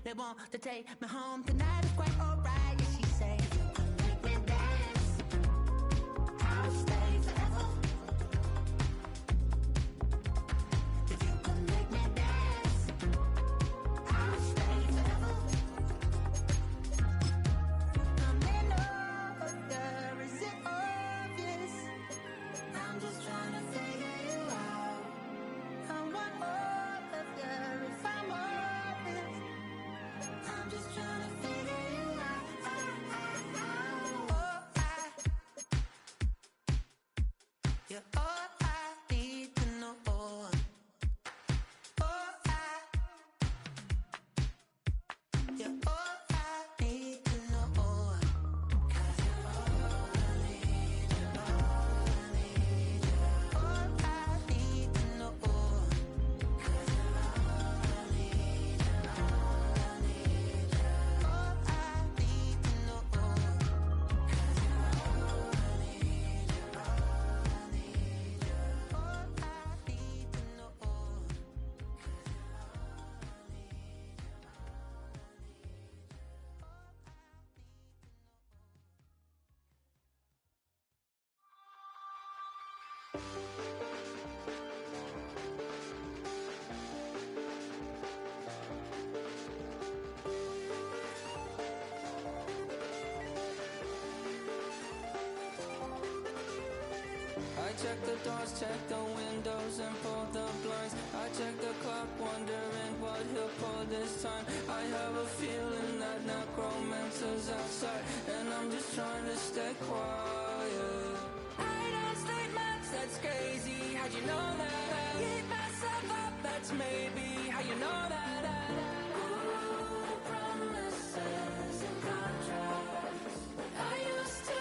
They want to take me home tonight. It's quite alright. Yeah, she say, make me dance. I'll stay forever. If you can make me dance, I'll stay forever. I'm in order, is it obvious? I'm just trying to figure you out. I want all of you if I'm honest. I'm just trying to figure you out. You're all I need to know. You're all I need to know. 'Cause you're all I need, you're all I need, you're all I need to know. 'Cause you're all I need, you're all I need, you're all I need to know. 'Cause you're all I need, you're all I need, you're all I need to know. 'Cause you're all I need, you're all I need, you're all I need. I check the doors, check the windows, and pull the blinds. I check the clock, wondering what he'll pull this time. I have a feeling that necromancer's outside, and I'm just trying to stay quiet. I don't sleep much, that's crazy. How'd you know that? I keep myself up, that's maybe how you know that. Ooh, promises and contracts I used to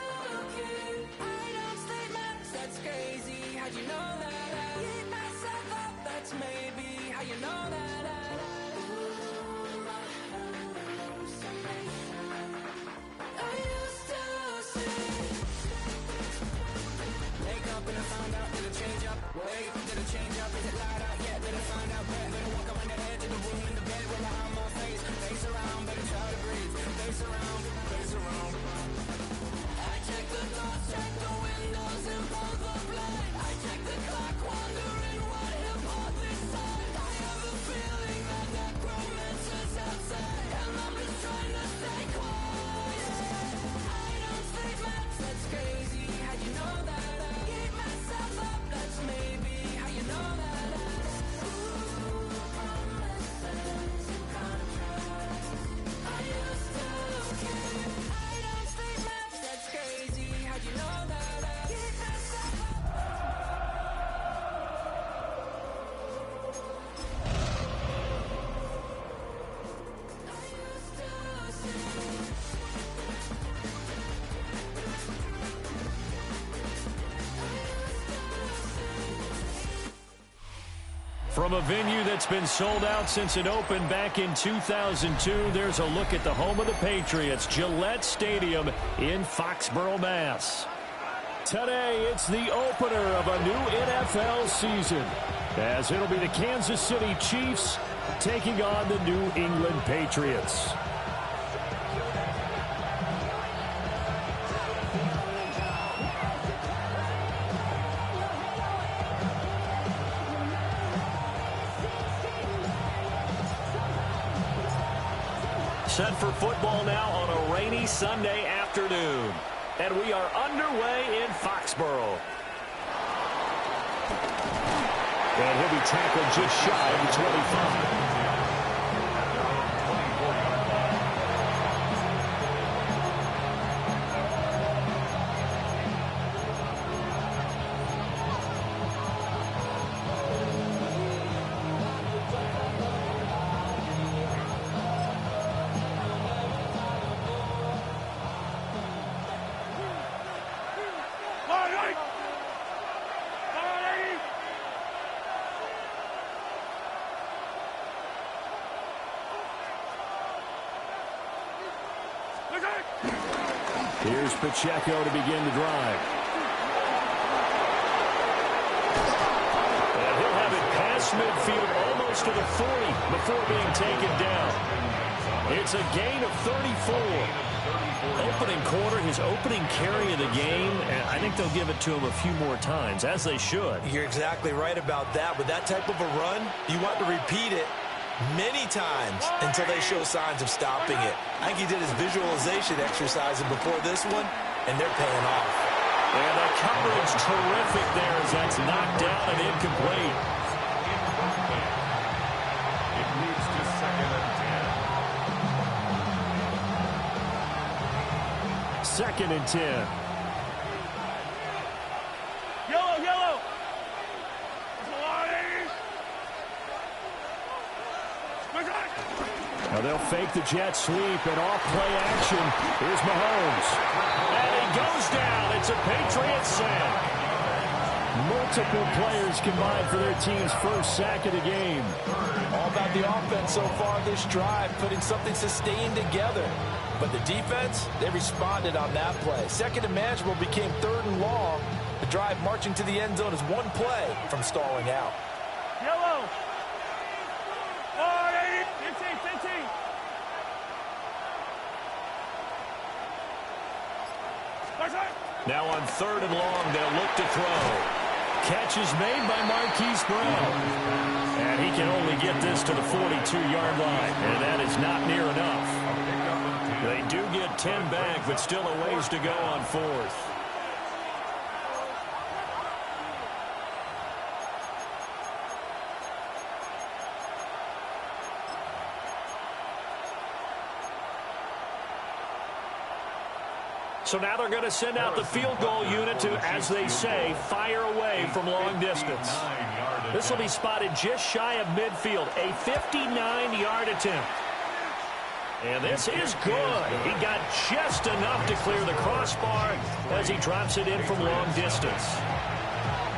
keep. I don't sleep much, that's crazy. How'd you know that? I keep myself up, that's maybe how you know that. Ooh, my hallucination I used to see. Wake up and I found out, did it change up? Wait, did it change up? Is it light out yet? Did I find out where? Better walk around the edge of the room in the bed with my arm on face. Face around, better try to breathe. Face around, face around. I check the doors, check the windows, and pull the blind. I check the clock, wondering what he'll pull this time. I have a feeling that necromancer's outside, and I'm just trying to stay quiet. I don't sleep much, that's crazy. How'd you know that? I keep myself up, that's maybe how you know that. Ooh, promises and contracts I used to keep. I don't sleep much, that's crazy. How'd you know that? I keep myself up. I used to see. From a venue that's been sold out since it opened back in 2002, there's a look at the home of the Patriots, Gillette Stadium in Foxborough, Mass. Today, it's the opener of a new NFL season, as it'll be the Kansas City Chiefs taking on the New England Patriots. Set for football now on a rainy Sunday afternoon. And we are underway in Foxborough. And he'll be tackled just shy of the 25. Here's Pacheco to begin the drive. And he'll have it past midfield almost to the 40 before being taken down. It's a gain of 34. Opening quarter, his opening carry of the game, and I think they'll give it to him a few more times, as they should. You're exactly right about that. With that type of a run, you want to repeat it many times until they show signs of stopping it. I think he did his visualization exercising before this one, and they're paying off. And the coverage terrific there as that's knocked down and incomplete. It leads to 2nd and 10. 2nd and 10. Yellow. Now they'll fake the jet sweep and off play action. Here's Mahomes. And he goes down. It's a Patriots sack. Multiple players combined for their team's first sack of the game. All about the offense so far this drive, putting something sustained together. But the defense, they responded on that play. 2nd and manageable became 3rd and long. The drive marching to the end zone is one play from stalling out. Yellow. 15. Now on 3rd and long, they'll look to throw. Catch is made by Marquise Brown. And he can only get this to the 42-yard line. And that is not near enough. They do get 10 back, but still a ways to go on 4th. So now they're going to send out the field goal unit to, as they say, fire away from long distance. This will be spotted just shy of midfield, a 59-yard attempt. And this is good. He got just enough to clear the crossbar as he drops it in from long distance.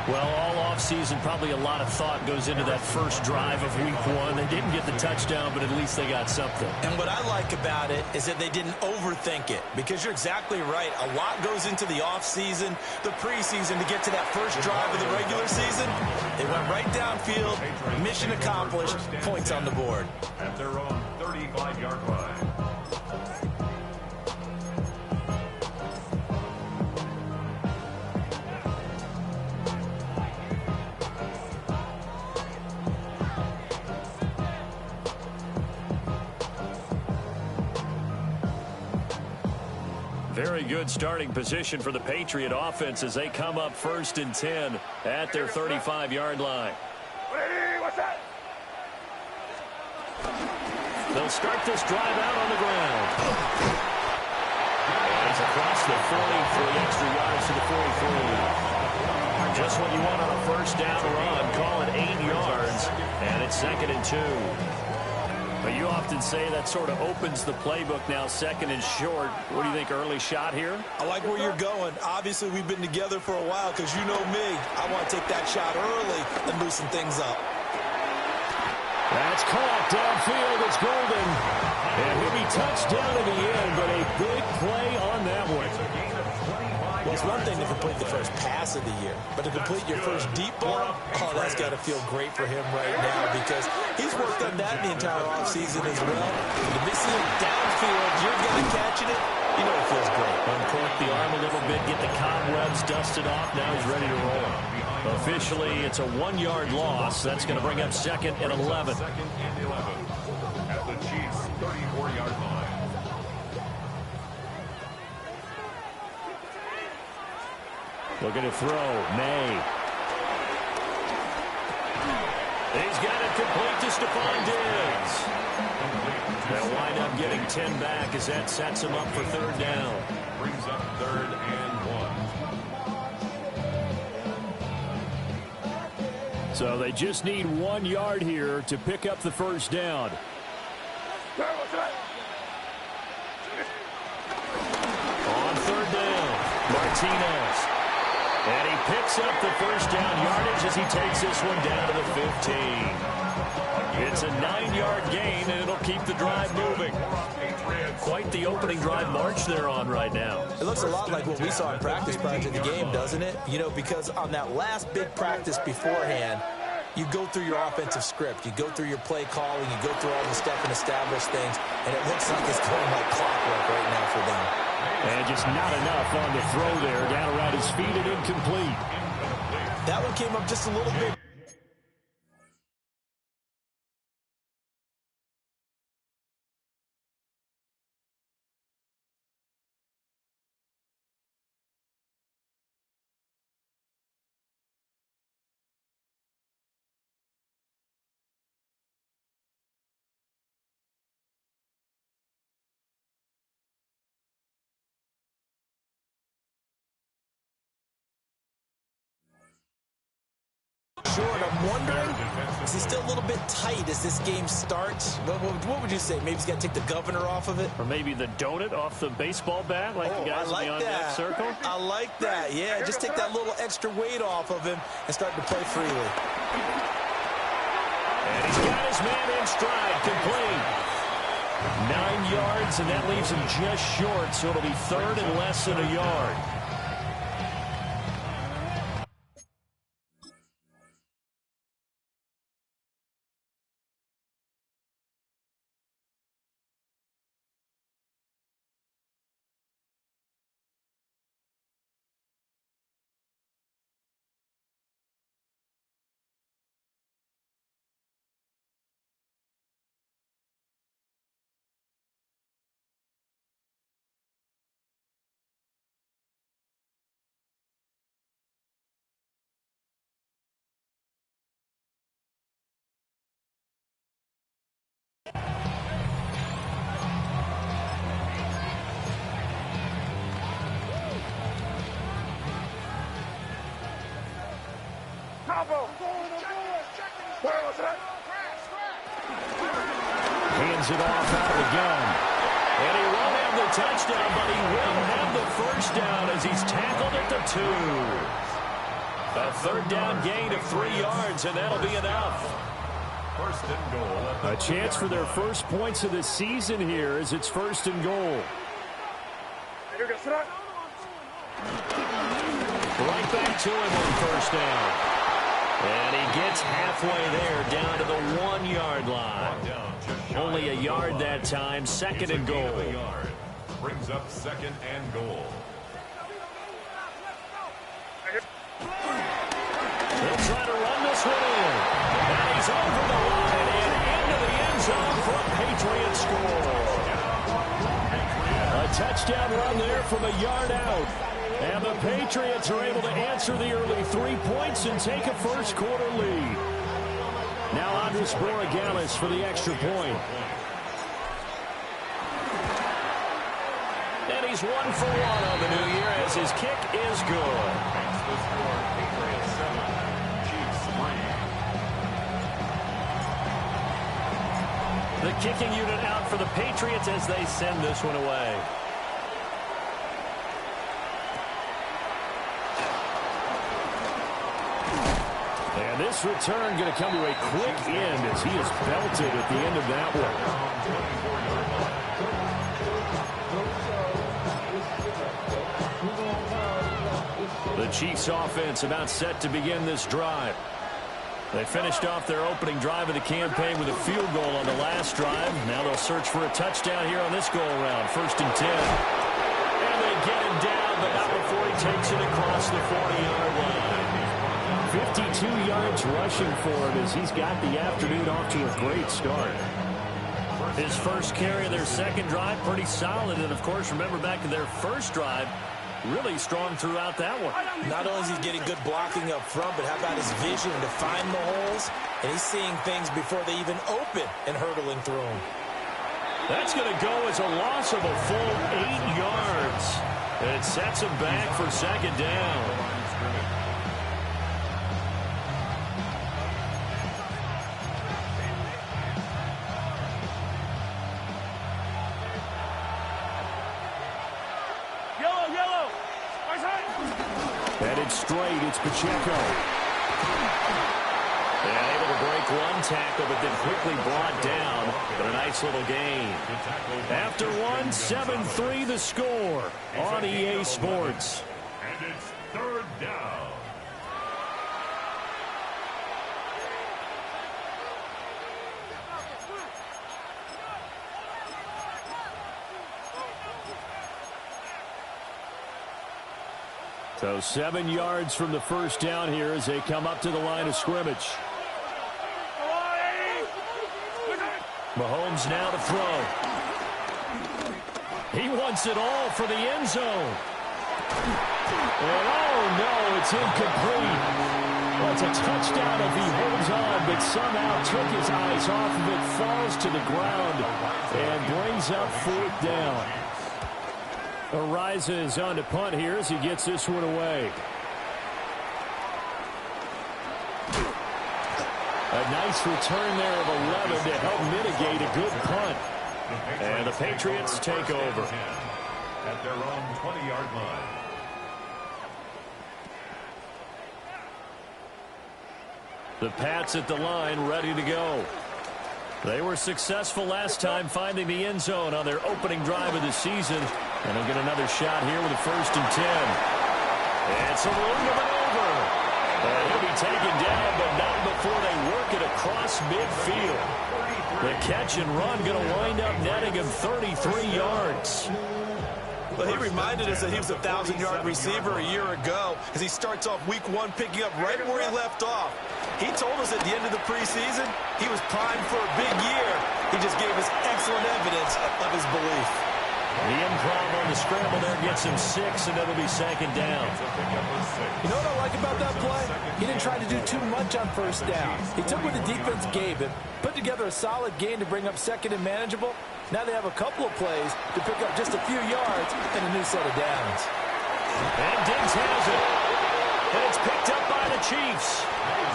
Well, all offseason, probably a lot of thought goes into that first drive of week 1. They didn't get the touchdown, but at least they got something. And what I like about it is that they didn't overthink it, because you're exactly right. A lot goes into the offseason, the preseason, to get to that first drive of the regular season. They went right downfield, mission accomplished, points on the board. At their own 35-yard line. Very good starting position for the Patriot offense as they come up 1st and 10 at their 35-yard line. They'll start this drive out on the ground. And it's across the 40 for the extra yards to the 43. Just what you want on a first down run. Call it 8 yards, and it's 2nd and 2. But you often say that sort of opens the playbook now, 2nd and short. What do you think, early shot here? I like where you're going. Obviously, we've been together for a while, because you know me. I want to take that shot early and loosen things up. That's caught downfield. It's Golden. And he'll be touched down in the end, but a big play on that one. Well, it's one thing to complete the first pass of the year, but to complete your first deep ball, oh, that's got to feel great for him right now, because he's worked on that the entire offseason as well. To be seeing downfield, your guy catching it, you know it feels great. Uncork the arm a little bit, get the cobwebs dusted off. Now he's ready to roll. Officially, it's a 1-yard loss. That's going to bring up 2nd and 11. 2nd and 11 at the Chiefs' 34-yard line. Looking to throw. May. He's got it complete to Stephon Diggs. They'll wind up getting 10 back as that sets him up for 3rd down. Brings up 3rd and 1. So they just need 1 yard here to pick up the first down. On 3rd down, Martinez. And he picks up the first down yardage as he takes this one down to the 15. It's a 9-yard gain, and it'll keep the drive moving. Quite the opening drive march they're on right now. It looks a lot like what we saw in practice prior to the game, doesn't it? You know, because on that last big practice beforehand, you go through your offensive script. You go through your play calling. You go through all the stuff and establish things. And it looks like it's going like clockwork right now for them. And just not enough on the throw there. Down around his feet and incomplete. That one came up just a little bit. Short. I'm wondering, is he still a little bit tight as this game starts? What would you say? Maybe he's got to take the governor off of it? Or maybe the donut off the baseball bat like the guys in the on-deck circle? I like that. Yeah, just take that little extra weight off of him and start to play freely. And he's got his man in stride, complete. 9 yards, and that leaves him just short, so it'll be third and less than a yard. Hands it off out of the gun. And he won't have the touchdown, but he will have the first down as he's tackled at the 2. A third down gain of 3 yards, and that'll be enough. First and goal. A chance for their first points of the season here as it's first and goal. Right back to him on first down. And he gets halfway there, down to the 1-yard line. Only a yard that time, second and goal. Brings up second and goal. He'll try to run this one in. And he's over the line and into the end zone for a Patriots score. A touchdown run there from a yard out. And the Patriots are able to answer the early 3 points and take a first-quarter lead. Now Andres Borregales for the extra point. And he's 1 for 1 on the new year as his kick is good. Makes the score Patriots 7, Chiefs 3. The kicking unit out for the Patriots as they send this one away. And this return going to come to a quick end as he is belted at the end of that one. The Chiefs offense about set to begin this drive. They finished off their opening drive of the campaign with a field goal on the last drive. Now they'll search for a touchdown here on this go-around. First and 10. And they get him down, but not before he takes it across the 40-yard line. 52 yards rushing for him as he's got the afternoon off to a great start. His first carry of their second drive, pretty solid. And, of course, remember back to their first drive, really strong throughout that one. Not only is he getting good blocking up front, but how about his vision to find the holes? And he's seeing things before they even open and hurdling through them. That's going to go as a loss of a full 8 yards. And it sets him back for second down. Headed straight, it's Pacheco. And able to break one tackle, but then quickly brought down. But a nice little gain. After one, 7-3 the score on EA Sports. And it's third down. So 7 yards from the first down here as they come up to the line of scrimmage. Mahomes now to throw. He wants it all for the end zone. And oh no, it's incomplete. Well, it's a touchdown if he holds on, but somehow took his eyes off of it, falls to the ground, and brings up 4th down. Ariza is on to punt here as he gets this one away. A nice return there of 11 to help mitigate a good punt. And the Patriots take over. At their own 20-yard line. The Pats at the line ready to go. They were successful last time finding the end zone on their opening drive of the season. And they'll get another shot here with a 1st and 10. It's a room of an over. And he'll be taken down, but not before they work it across midfield. The catch and run going to wind up netting him 33 yards. Well, he reminded us that he was a 1,000-yard receiver a year ago as he starts off week 1 picking up right where he left off. He told us at the end of the preseason he was primed for a big year. He just gave us excellent evidence of his belief. The improv on the scramble there gets him 6, and it'll be 2nd down. You know what I like about that play? He didn't try to do too much on 1st down. He took what the defense gave him, put together a solid gain to bring up 2nd and manageable. Now they have a couple of plays to pick up just a few yards and a new set of downs. And Diggs has it. And it's picked up by the Chiefs.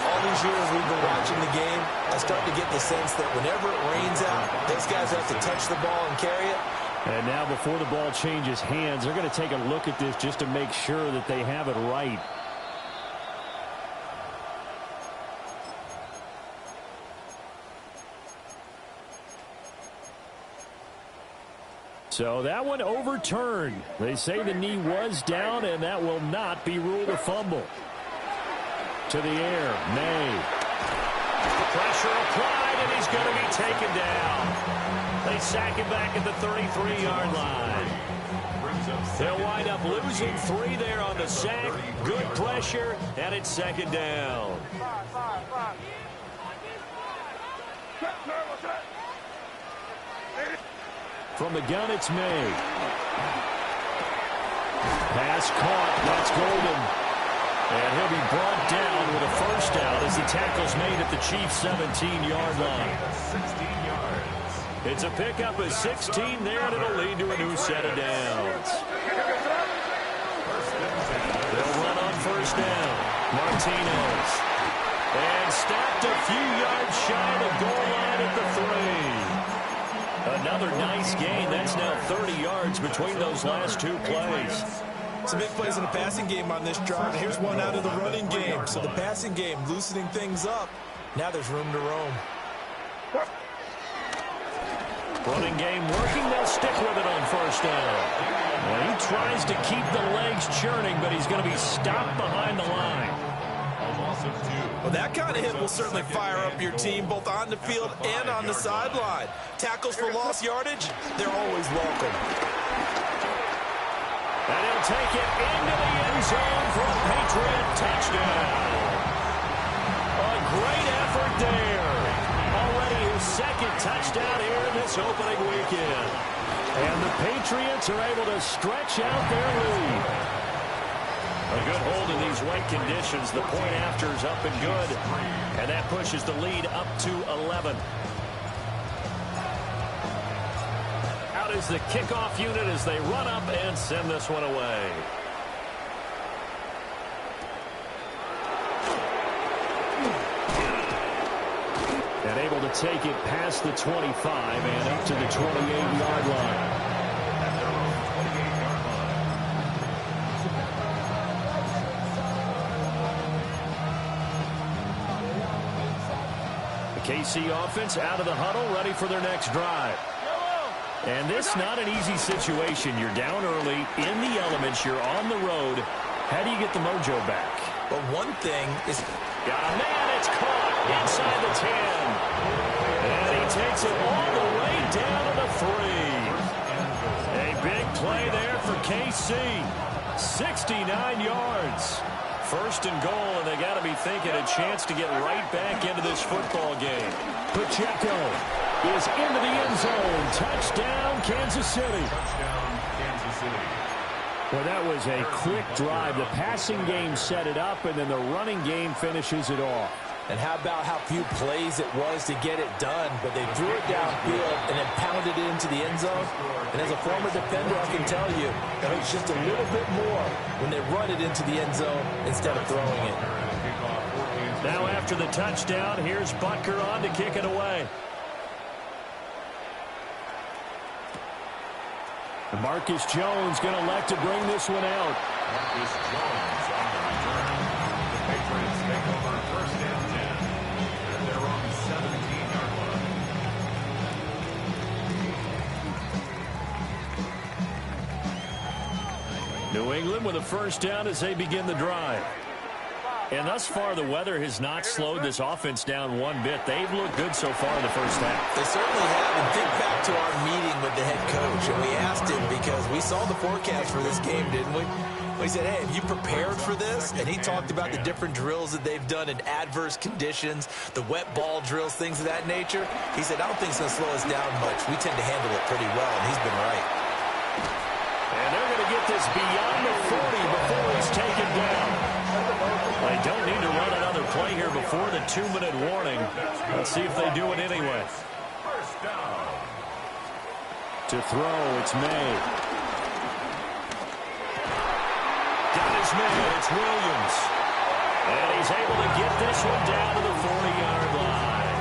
All these years we've been watching the game, I start to get the sense that whenever it rains out, those guys have to touch the ball and carry it. And now before the ball changes hands, they're going to take a look at this just to make sure that they have it right. So that one overturned. They say the knee was down, and that will not be ruled a fumble. To the air, May. Pressure applied, and he's going to be taken down. They sack him back at the 33-yard line. They'll wind up losing 3 there on the sack. Good pressure, and it's 2nd down. From the gun, it's May. Pass caught. That's Golden. And he'll be brought down with a 1st down as the tackle's made at the Chiefs' 17-yard line. 16 yards. It's a pickup of 16 there, and it'll lead to a new set of downs. They'll run on 1st down. Martinez. And stopped a few yards shy of the goal line at the 3. Another nice gain. That's now 30 yards between those last 2 plays. Some big plays in the passing game on this drive. Here's one out of the running game. So the passing game loosening things up. Now there's room to roam. Running game working. They'll stick with it on 1st down. Well, he tries to keep the legs churning, but he's going to be stopped behind the line. Well, that kind of hit will certainly fire up your team both on the field and on the sideline. Tackles for lost yardage, they're always welcome. And he'll take it into the end zone for a Patriot touchdown. A great effort there. Already his 2nd touchdown here in this opening weekend. And the Patriots are able to stretch out their lead. A good hold in these wet conditions. The point after is up and good. And that pushes the lead up to 11. Out is the kickoff unit as they run up and send this one away. And able to take it past the 25 and up to the 28-yard line. KC offense out of the huddle, ready for their next drive. And this not an easy situation. You're down early, in the elements, you're on the road. How do you get the mojo back? Well, one thing is... Man, it's caught inside the 10. And he takes it all the way down to the 3. A big play there for KC. 69 yards. First and goal, and they got to be thinking a chance to get right back into this football game. Pacheco is into the end zone. Touchdown, Kansas City. Touchdown, Kansas City. Well, that was a quick drive. The passing game set it up, and then the running game finishes it off. And how about how few plays it was to get it done, but they threw it downfield and then pounded it into the end zone. And as a former defender, I can tell you, that it's just a little bit more when they run it into the end zone instead of throwing it. Now after the touchdown, here's Butker on to kick it away. And Marcus Jones going to elect to bring this one out. Marcus Jones on the return. The Patriots take over first and 10. And they're on the 17-yard line. New England with a first down as they begin the drive. And thus far, the weather has not slowed this offense down one bit. They've looked good so far in the first half. They certainly have. And think back to our meeting with the head coach. And we asked him, because we saw the forecast for this game, didn't we? We said, hey, have you prepared for this? And he talked about the different drills that they've done in adverse conditions, the wet ball drills, things of that nature. He said, I don't think it's going to slow us down much. We tend to handle it pretty well, and he's been right. And they're going to get this beyond the 40 before he's taken down. They don't need to run another play here before the 2-minute warning. Let's see if they do it anyway. First down. To throw, it's May. Got his man, it's Williams. And he's able to get this one down to the 40-yard line.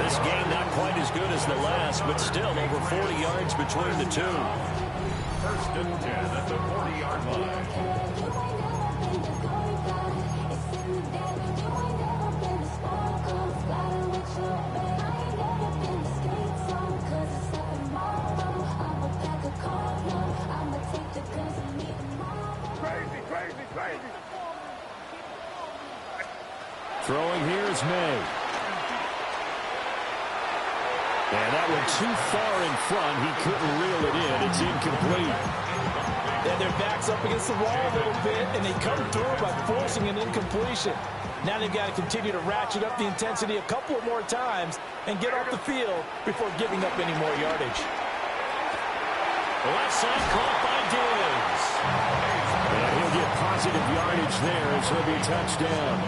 This game not quite as good as the last, but still over 40 yards between the two. First and 10 at the 40-yard line. Throwing here is May. And that went too far in front. He couldn't reel it in. It's incomplete. Then their back's up against the wall a little bit, and they come through by forcing an incompletion. Now they've got to continue to ratchet up the intensity a couple of more times and get off the field before giving up any more yardage. Left side caught by Diggs. And he'll get positive yardage there as he'll be touchdown.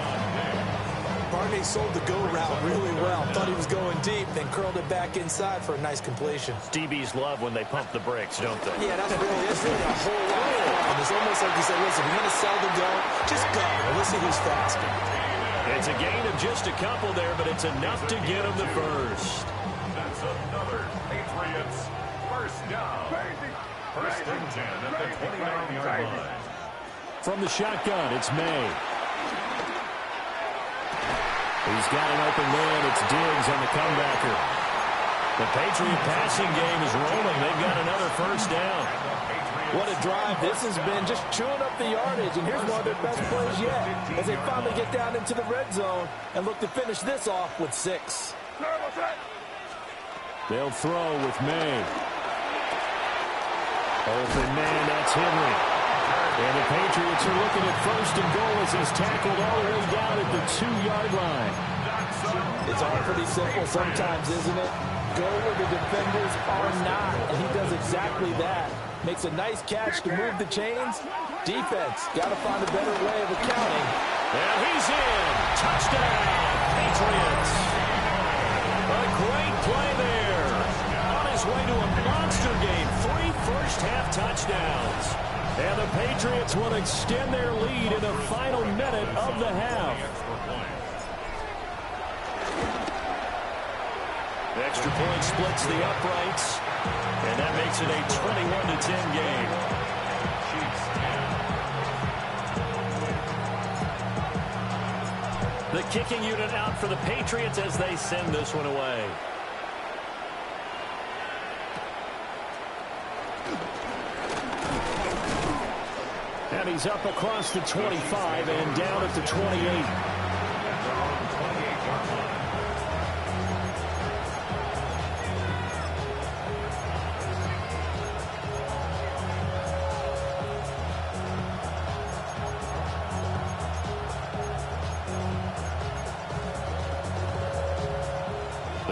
Barney sold the go route really well. Thought he was going deep, then curled it back inside for a nice completion. DBs love when they pump the brakes, don't they? Yeah, that's really a whole lot. And it's almost like you said, listen, we're going to sell the go. Just go. Let's see who's faster. It's a gain of just a couple there, but it's enough to get him the first. That's another Patriots first down. First and 10 at the 29-yard line. From the shotgun, it's May. He's got an open man. It's Diggs on the comebacker. The Patriot passing game is rolling. They've got another first down. What a drive this has been, just chewing up the yardage. And here's one of their best plays yet as they finally get down into the red zone and look to finish this off with 6. They'll throw with May. Open man, that's Henry. And the Patriots are looking at first and goal as he's tackled all the way down at the 2-yard line. It's all pretty simple sometimes, isn't it? Go where the defenders are not, and he does exactly that. Makes a nice catch to move the chains. Defense, got to find a better way of accounting. And he's in. Touchdown, Patriots. A great play there. On his way to a monster game. 3 first-half touchdowns. And the Patriots will extend their lead in the final minute of the half. The extra point splits the uprights, and that makes it a 21-10 game. The kicking unit out for the Patriots as they send this one away. And he's up across the 25 and down at the 28.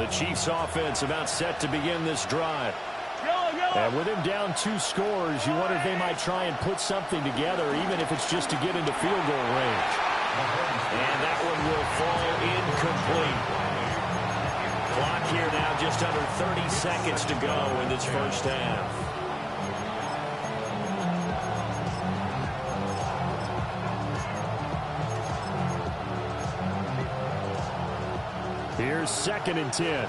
The Chiefs offense about set to begin this drive. And with him down 2 scores, you wonder if they might try and put something together, even if it's just to get into field goal range. And that one will fall incomplete. Clock here now, just under 30 seconds to go in this first half. Here's 2nd and 10.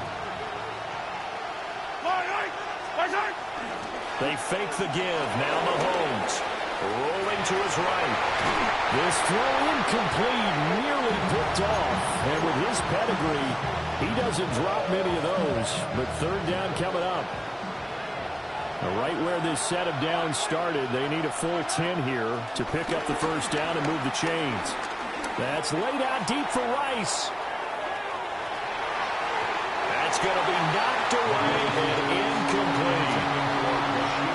They fake the give. Now Mahomes rolling to his right. This throw incomplete, nearly picked off. And with his pedigree, he doesn't drop many of those. But 3rd down coming up. Right where this set of downs started, they need a full 10 here to pick up the first down and move the chains. That's laid out deep for Rice. That's going to be knocked away and incomplete.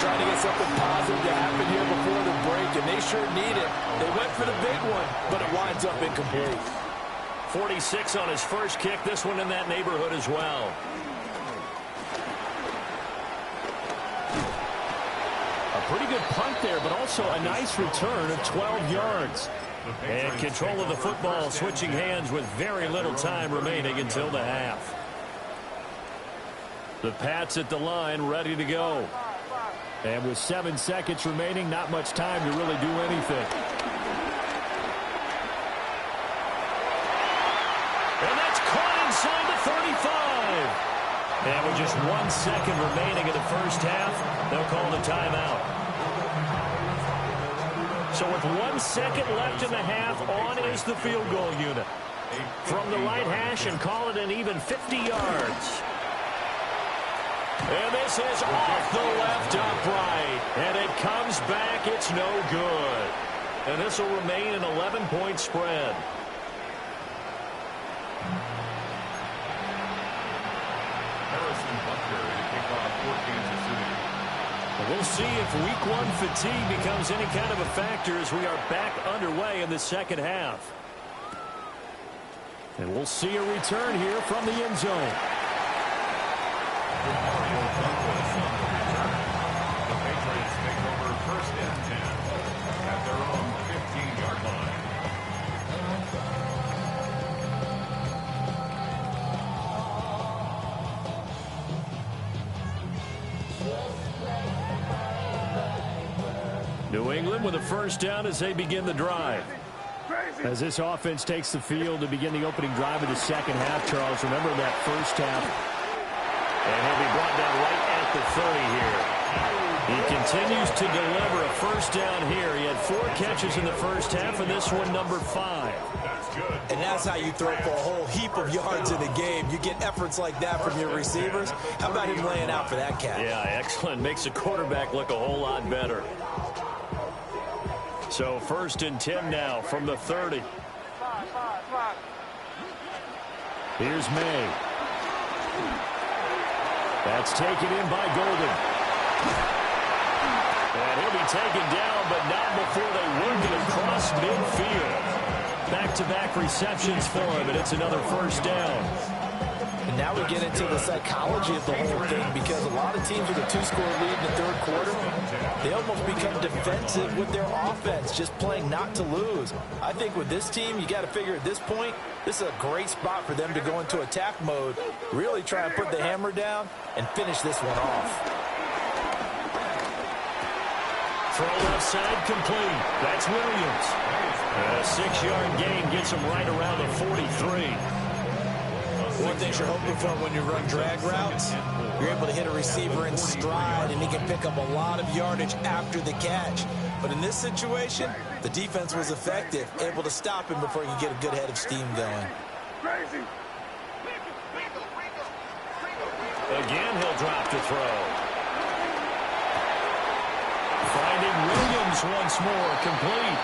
Trying to get something positive to happen here before the break, and they sure need it. They went for the big one, but it winds up incomplete. 46 on his first kick. This one in that neighborhood as well. A pretty good punt there, but also a nice return of 12 yards. And control of the football, switching hands with very little time remaining until the half. The Pats at the line, ready to go. And with 7 seconds remaining, not much time to really do anything. And that's caught inside the 35. And with just 1 second remaining in the first half, they'll call the timeout. So with 1 second left in the half, on is the field goal unit. From the right hash and call it an even 50 yards. And this is off the left upright. And it comes back. It's no good. And this will remain an 11-point spread. Harrison Butker to kick off for Kansas City. We'll see if week 1 fatigue becomes any kind of a factor as we are back underway in the second half. And we'll see a return here from the end zone. The Patriots take over 1st and 10 at their own 15-yard line. New England with a first down as they begin the drive. As this offense takes the field to begin the opening drive of the second half, Charles, remember that first half. And he'll be brought down right at the 30 here. He continues to deliver a first down here. He had 4 catches in the first half, and this one number 5. That's good. And that's how you throw for a whole heap of yards in a game. You get efforts like that from your receivers. How about him laying out for that catch? Yeah, excellent. Makes the quarterback look a whole lot better. So 1st and 10 now from the 30. Here's May. That's taken in by Golden. And he'll be taken down, but not before they work it across midfield. Back-to-back receptions for him, and it's another first down. And now we get into the psychology of the whole thing, because a lot of teams with a 2-score lead in the 3rd quarter, they almost become defensive with their offense, just playing not to lose. I think with this team, you got to figure at this point, this is a great spot for them to go into attack mode, really try and put the hammer down and finish this one off. Throw left side complete. That's Williams. A 6-yard gain gets him right around the 43. One thing you're hoping for when you run drag routes, you're able to hit a receiver in stride, and he can pick up a lot of yardage after the catch. But in this situation, the defense was effective, able to stop him before he could get a good head of steam going. Again, he'll drop to throw. Finding Williams once more, complete.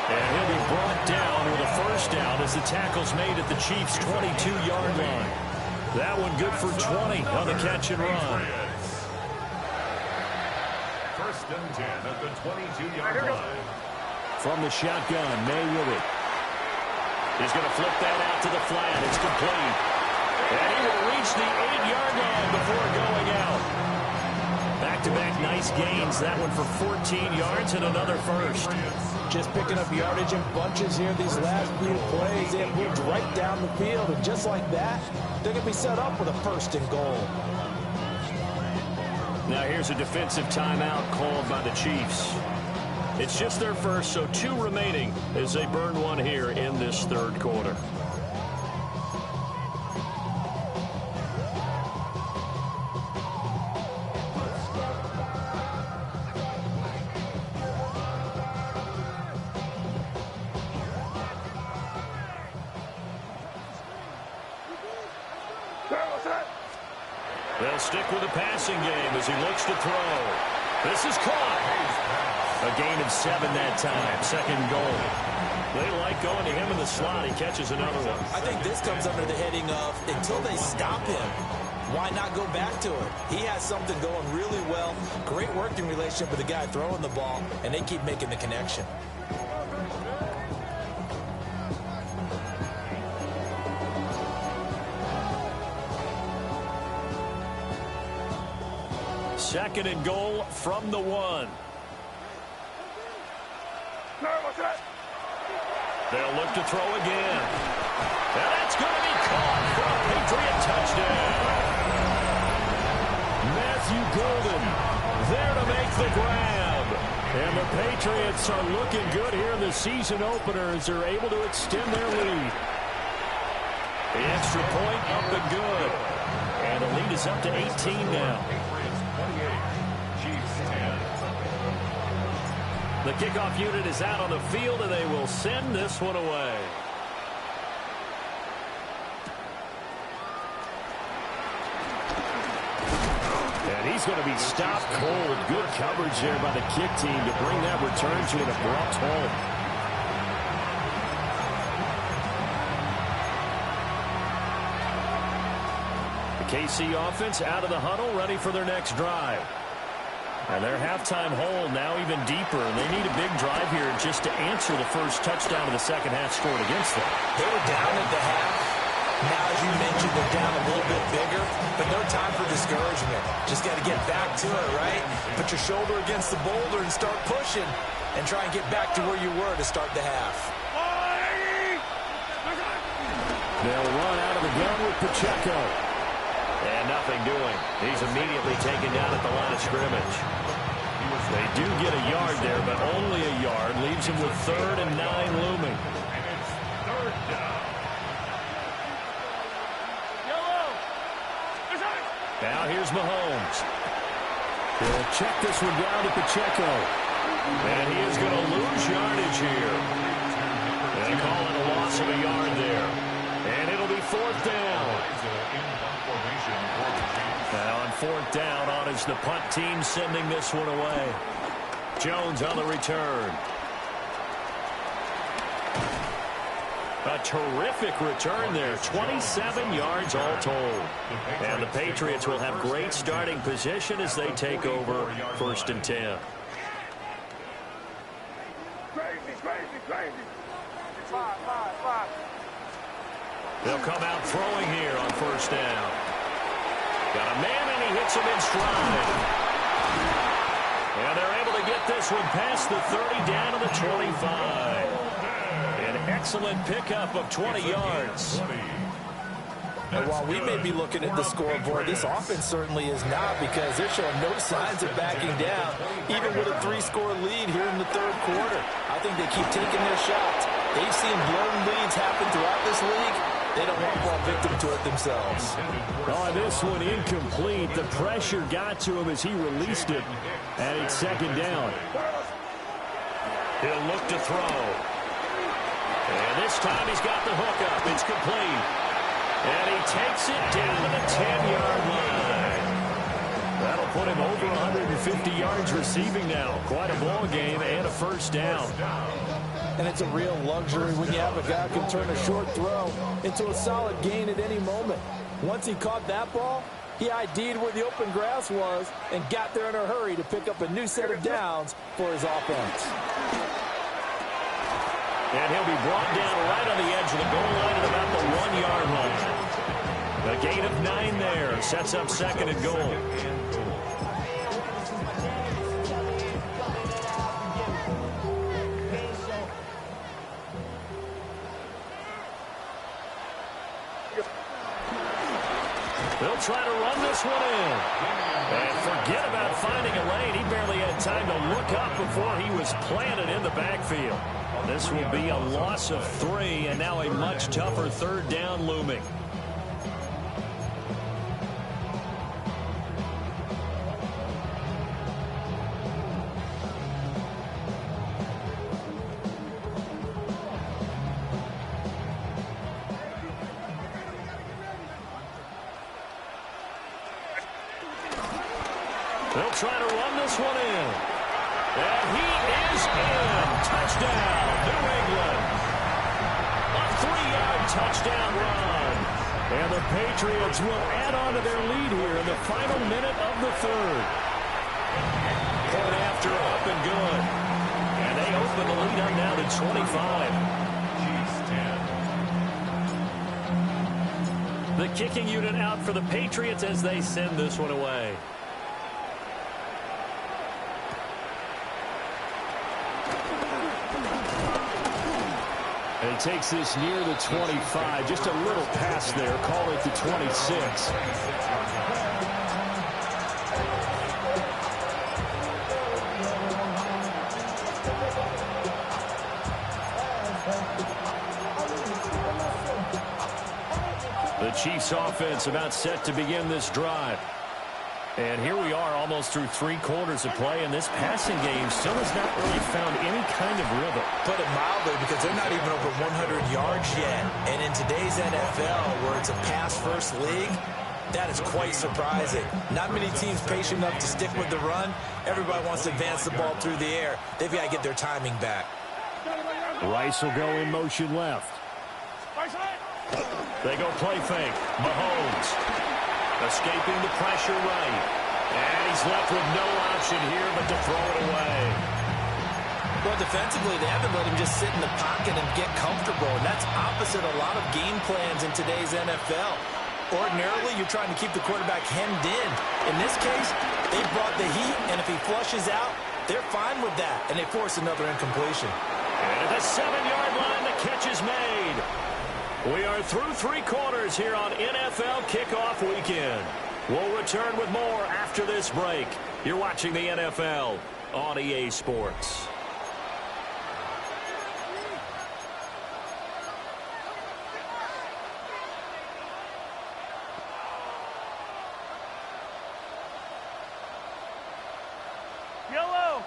And he'll be brought down with a first down as the tackle's made at the Chiefs' 22-yard line. That one good for 20 on the catch and run. 1st and 10 at the 22-yard line. From the shotgun, May with it. He's going to flip that out to the flat. It's complete. And he will reach reach the 8-yard line before going out. Back-to-back nice gains. That one for 14 yards and another first. Just picking up yardage in bunches here these last few plays. They have moved right down the field, and just like that, they're going to be set up with a 1st and goal. Now here's a defensive timeout called by the Chiefs. It's just their first, so 2 remaining as they burn one here in this 3rd quarter. They'll stick with the passing game as he looks to throw. This is caught. A gain of 7 that time. 2nd goal. They like going to him in the slot. He catches another one. I think this comes under the heading of until they stop him, why not go back to it? He has something going really well. Great working relationship with the guy throwing the ball, and they keep making the connection. Second and goal from the 1. They'll look to throw again. And that's going to be caught for a Patriot touchdown. Matthew Golden there to make the grab. And the Patriots are looking good here in the season opener as they're able to extend their lead. The extra point up and good. And the lead is up to 18 now. The kickoff unit is out on the field, and they will send this one away. And he's going to be stopped cold. Good coverage there by the kick team to bring that return to an abrupt halt. The KC offense out of the huddle, ready for their next drive. And their halftime hole now even deeper, and they need a big drive here just to answer the first touchdown of the second half scored against them. They were down at the half. Now, as you mentioned, they're down a little bit bigger, but no time for discouragement. Just got to get back to it, right? Put your shoulder against the boulder and start pushing, and try and get back to where you were to start the half. They'll run out of the gun with Pacheco. And nothing doing. He's immediately taken down at the line of scrimmage. They do get a yard there, but only a yard. Leaves him with 3rd and 9 looming. Now here's Mahomes. He'll check this one down to Pacheco. And he is going to lose yardage here. They call it a loss of a yard there. And it'll be 4th down. Now on 4th down, on is the punt team sending this one away. Jones on the return. A terrific return there. 27 yards all told. And the Patriots will have great starting position as they take over 1st and 10. They'll come out throwing here on 1st down. Got a man, and he hits him in stride. And they're able to get this one past the 30 down to the 25. An excellent pickup of 20 yards. And while we may be looking at the scoreboard, this offense certainly is not, because they're showing no signs of backing down, even with a 3-score lead here in the 3rd quarter. I think they keep taking their shots. They've seen blown leads happen throughout this league. They don't want to fall victim to it themselves. Oh, this one incomplete. The pressure got to him as he released it. And it's 2nd down. He'll look to throw. And this time he's got the hook up. It's complete. And he takes it down to the 10-yard line. That'll put him over 150 yards receiving now. Quite a ball game and a 1st down. And it's a real luxury when you have a guy who can turn a short throw into a solid gain at any moment. Once he caught that ball, he ID'd where the open grass was and got there in a hurry to pick up a new set of downs for his offense. And he'll be brought down right on the edge of the goal line at about the 1-yard line. The Gain of 9 there. Sets up second and goal. They'll try to run this one in. And forget about finding a lane. He barely had time to look up before he was planted in the backfield. This will be a loss of 3, and now a much tougher third down looming. They'll try to run this one in. And he is in. Touchdown, New England. A 3-yard touchdown run. And the Patriots will add on to their lead here in the final minute of the third. Point after up and good. And they open the lead up now to 25. The kicking unit out for the Patriots as they send this one away. And he takes this near the 25. Just a little pass there. Call it the 26. The Chiefs offense about set to begin this drive. And here we are almost through 3 quarters of play, and this passing game still has not really found any kind of rhythm. Put it mildly, because they're not even over 100 yards yet. And in today's NFL, where it's a pass-first league, that is quite surprising. Not many teams patient enough to stick with the run. Everybody wants to advance the ball through the air. They've got to get their timing back. Rice will go in motion left. They go play fake. Mahomes escaping the pressure right. And he's left with no option here but to throw it away. Well, defensively, they haven't let him just sit in the pocket and get comfortable. And that's opposite a lot of game plans in today's NFL. Ordinarily, you're trying to keep the quarterback hemmed in. In this case, they brought the heat, and if he flushes out, they're fine with that. And they force another incompletion. And at the 7-yard line, the catch is made. We are through 3 quarters here on NFL Kickoff Weekend. We'll return with more after this break. You're watching the NFL on EA Sports. Yellow.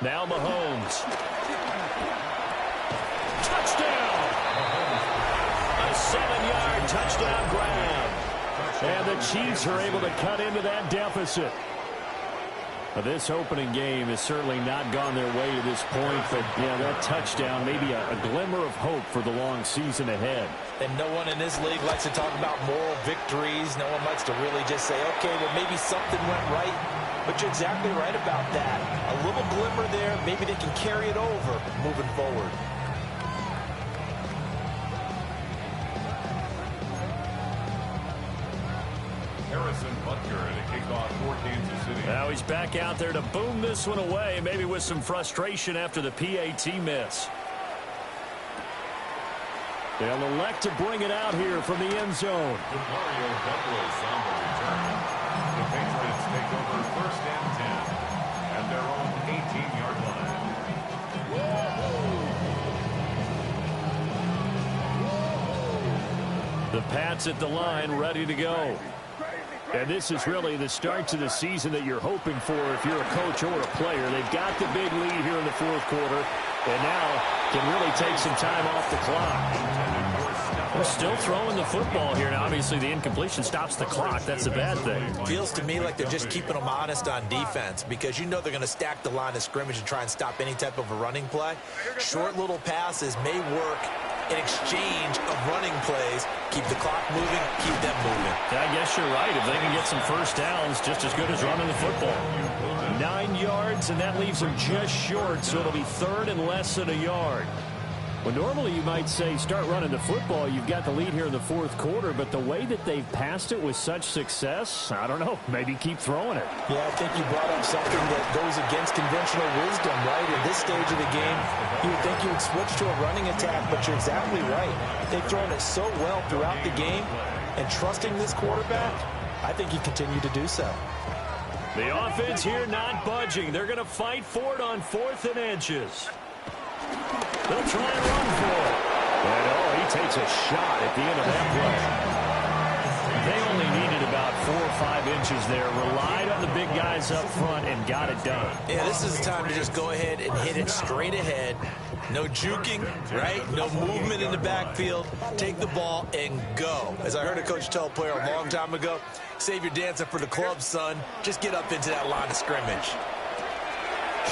Now Mahomes. Touchdown! A 7-yard touchdown grab. And the Chiefs are able to cut into that deficit. This opening game has certainly not gone their way to this point, but yeah, that touchdown may be a glimmer of hope for the long season ahead. And no one in this league likes to talk about moral victories. No one likes to really just say, okay, well, maybe something went right. But you're exactly right about that. A little glimmer there. Maybe they can carry it over moving forward. Harrison Butker at a kickoff for Kansas City. Now he's back out there to boom this one away, maybe with some frustration after the PAT miss. They'll elect to bring it out here from the end zone. Mario Douglas on the return. The Patriots take over 1st and 10 at their own 18-yard line. The Pats at the line, ready to go. And this is really the start to the season that you're hoping for if you're a coach or a player. They've got the big lead here in the 4th quarter, and now can really take some time off the clock. They're still throwing the football here. Now, obviously, the incompletion stops the clock. That's a bad thing. Feels to me like they're just keeping them honest on defense because you know they're going to stack the line of scrimmage and try and stop any type of a running play. Short little passes may work in exchange of running plays. Keep the clock moving, keep them moving. I guess you're right. If they can get some first downs, just as good as running the football. 9 yards, and that leaves them just short, so it'll be 3rd and less than a yard. Well, normally you might say start running the football. You've got the lead here in the fourth quarter, but the way that they've passed it with such success, I don't know, maybe keep throwing it. Yeah, I think you brought up something that goes against conventional wisdom, right? At this stage of the game, you would think you would switch to a running attack, but you're exactly right. They've thrown it so well throughout the game, and trusting this quarterback, I think you continue to do so. The offense here not budging. They're going to fight for it on 4th and inches. They'll try and run for it. And, oh, he takes a shot at the end of that play. They only needed about 4 or 5 inches there. Relied on the big guys up front and got it done. Yeah, this is the time to just go ahead and hit it straight ahead. No juking, right? No movement in the backfield. Take the ball and go. As I heard a coach tell a player a long time ago, save your dancing for the club, son. Just get up into that line of scrimmage.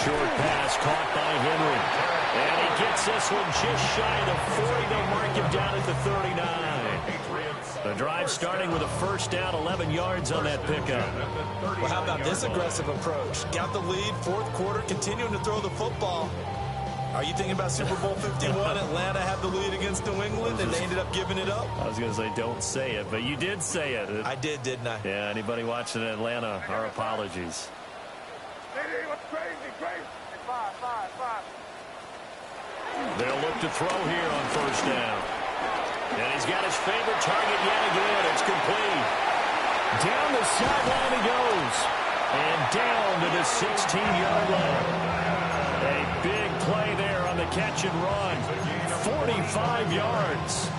Short pass caught by Henry. And he gets this one just shy of the 40. They'll mark him down at the 39. The drive starting with a first down, 11 yards on that pickup. Well, how about this aggressive approach? Got the lead, fourth quarter, continuing to throw the football. Are you thinking about Super Bowl 51? Atlanta had the lead against New England, and they ended up giving it up? I was going to say don't say it, but you did say it. I did, didn't I? Yeah, anybody watching Atlanta, our apologies. They'll look to throw here on first down. And he's got his favorite target yet again. It's complete. Down the sideline he goes. And down to the 16-yard line. A big play there on the catch and run. 45 yards.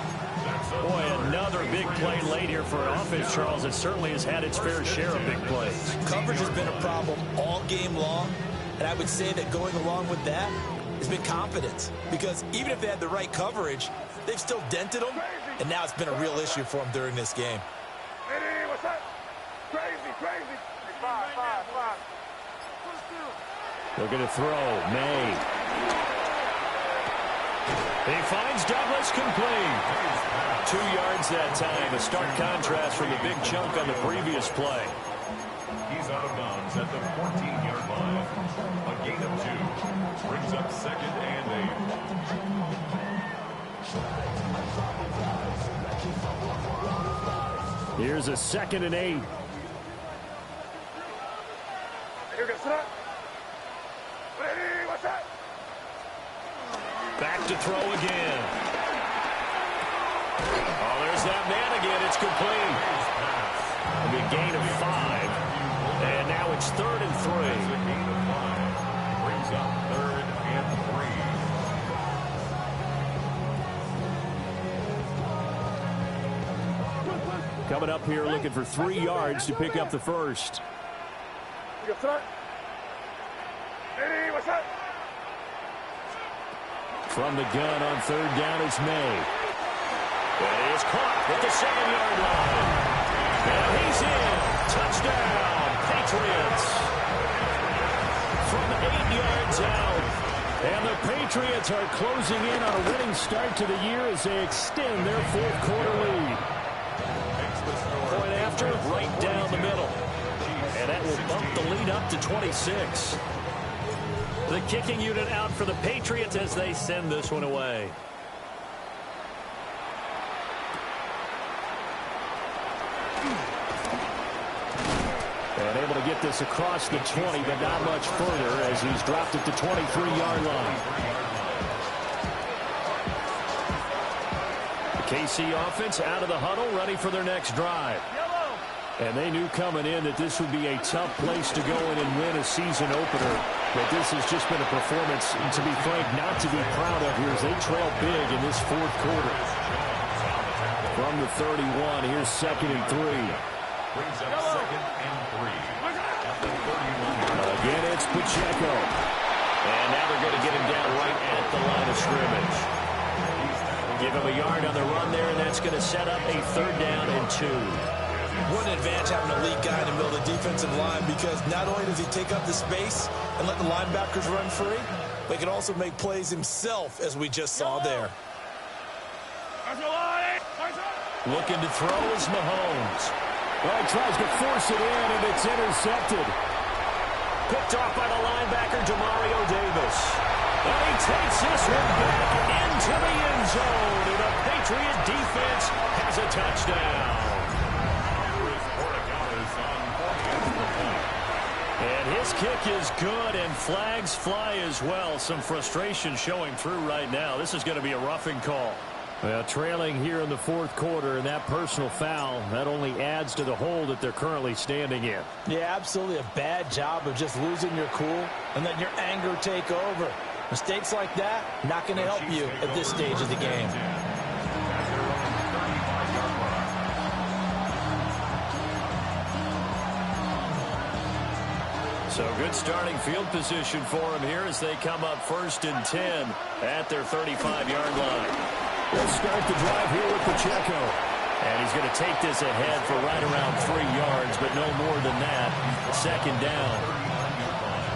Boy, another big play late here for an offense, Charles. It certainly has had its fair share of big plays. Coverage has been a problem all game long. And I would say that going along with that has been confidence. Because even if they had the right coverage, they've still dented them. And now it's been a real issue for them during this game. What's up? Crazy. Five. They're going to throw. May. He finds Douglas complete. 2 yards that time. A stark contrast from the big chunk on the previous play. He's out of bounds at the 14-yard line. A gain of 2. Brings up 2nd and 8. Here's a 2nd and 8. Back to throw again. Oh, there's that man again. It's complete. It'll be a gain of 5. And now it's 3rd and 3. Gain of 5. Brings up 3rd and 3. Coming up here looking for 3 yards to pick up the first. From the gun on 3rd down is May. And he is caught at the 7-yard line. And he's in. Touchdown, Patriots. From 8 yards out. And the Patriots are closing in on a winning start to the year as they extend their fourth quarter lead. Point after, right down the middle. And that will bump the lead up to 26. The kicking unit out for the Patriots as they send this one away. And able to get this across the 20, but not much further as he's dropped at the 23-yard line. The KC offense out of the huddle, ready for their next drive. And they knew coming in that this would be a tough place to go in and win a season opener. But this has just been a performance, to be frank, not to be proud of here as they trail big in this fourth quarter. From the 31, here's 2nd and 3. Brings up 2nd and 3. At the 31. Again, it's Pacheco. And now they're going to get him down right at the line of scrimmage. Give him a yard on the run there, and that's going to set up a 3rd down and 2. What an advantage having a lead guy in the middle of the defensive line, because not only does he take up the space and let the linebackers run free, but he can also make plays himself, as we just saw there. Looking to throw is Mahomes. Well, he tries to force it in, and it's intercepted. Picked off by the linebacker, Demario Davis. And he takes this one back into the end zone, and the Patriot defense has a touchdown. And his kick is good, and flags fly as well. Some frustration showing through right now. This is going to be a roughing call. Well, trailing here in the fourth quarter, and that personal foul, that only adds to the hole that they're currently standing in. Yeah, absolutely a bad job of just losing your cool and letting your anger take over. Mistakes like that, not going to help you at this stage of the game. So good starting field position for him here as they come up 1st and 10 at their 35-yard line. They'll start the drive here with Pacheco. And he's going to take this ahead for right around 3 yards, but no more than that. 2nd down.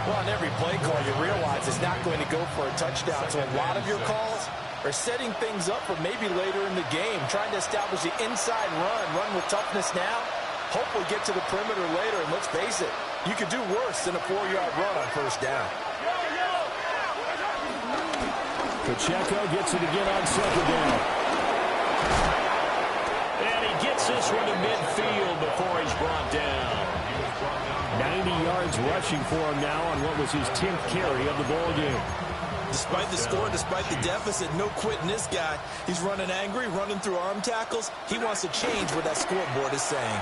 Well, on every play call, you realize it's not going to go for a touchdown. So a lot of your calls are setting things up for maybe later in the game, trying to establish the inside run with toughness now. Hopefully get to the perimeter later, and let's face it, you could do worse than a 4-yard run on 1st down. Pacheco gets it again on 2nd down. And he gets this one to midfield before he's brought down. 90 yards rushing for him now on what was his 10th carry of the ball game. Despite the score, despite the deficit, no quitting this guy. He's running angry, running through arm tackles. He wants to change what that scoreboard is saying.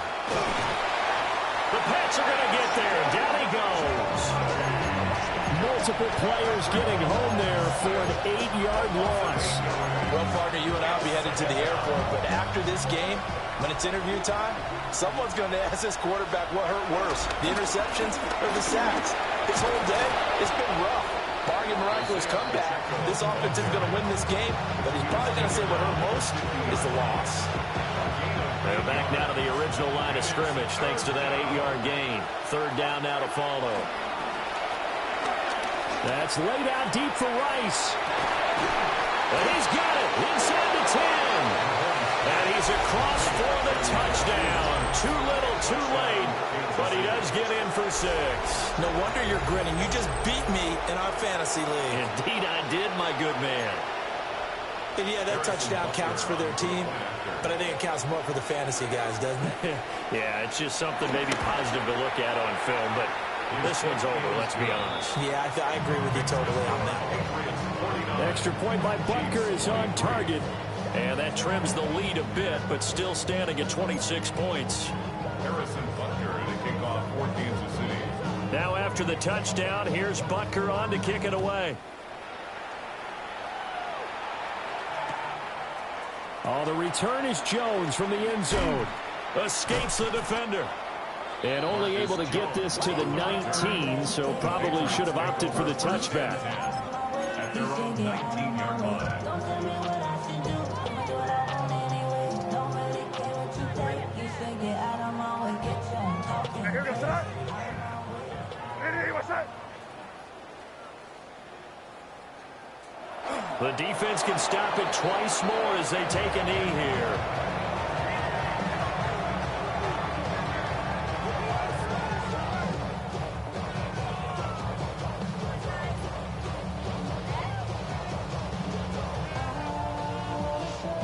The Pats are going to get there. Down he goes. Multiple players getting home there for an 8-yard loss. Well, partner, you and I will be headed to the airport, but after this game, when it's interview time, someone's going to ask this quarterback what hurt worse, the interceptions or the sacks. His whole day, it's been rough. Barring a miraculous comeback, this offense is going to win this game, but he's probably going to say what hurt most is the loss. They're back now to the original line of scrimmage thanks to that 8-yard gain. 3rd down now to follow. That's laid out deep for Rice. And he's got it inside the 10. And he's across for the touchdown. Too little, too late. But he does get in for 6. No wonder you're grinning. You just beat me in our fantasy league. Indeed I did, my good man. And yeah, that touchdown counts for their team, but I think it counts more for the fantasy guys, doesn't it? Yeah, it's just something maybe positive to look at on film, but this one's over, let's be honest. Yeah, I agree with you totally on that. Extra point by Butker is on target, and that trims the lead a bit, but still standing at 26 points. Harrison Butker to kick off for Kansas City. Now after the touchdown, here's Butker on to kick it away. Oh, the return is Jones from the end zone. Escapes the defender. And only able to get this to the 19, so probably should have opted for the touchback. At their own 19-yard line. Here goes that. Hey, what's that? The defense can stop it twice more as they take a knee here.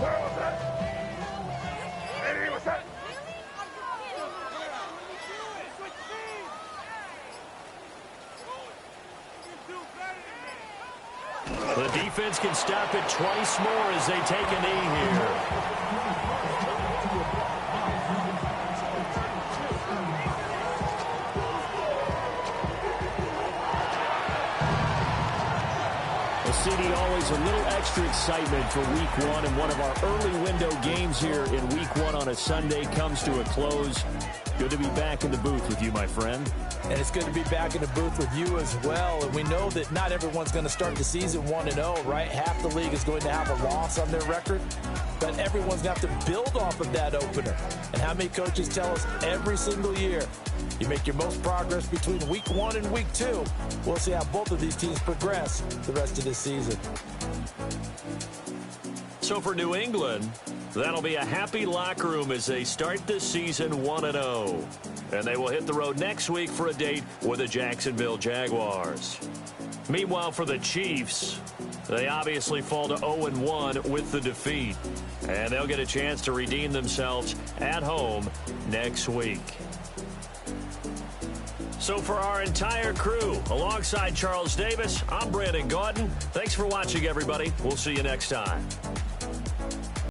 Where was that? Hey, what's that? The defense can stop it twice more as they take a knee here. CD, always a little extra excitement for week one, and one of our early window games here in week one on a Sunday comes to a close. Good to be back in the booth with you, my friend. And it's good to be back in the booth with you as well. And we know that not everyone's going to start the season 1-0, right? Half the league is going to have a loss on their record. But everyone's going to have to build off of that opener. And how many coaches tell us every single year, you make your most progress between week one and week two. We'll see how both of these teams progress the rest of this season. So for New England, that'll be a happy locker room as they start this season 1-0. And they will hit the road next week for a date with the Jacksonville Jaguars. Meanwhile, for the Chiefs, they obviously fall to 0-1 with the defeat. And they'll get a chance to redeem themselves at home next week. So for our entire crew, alongside Charles Davis, I'm Brandon Gaudin. Thanks for watching, everybody. We'll see you next time.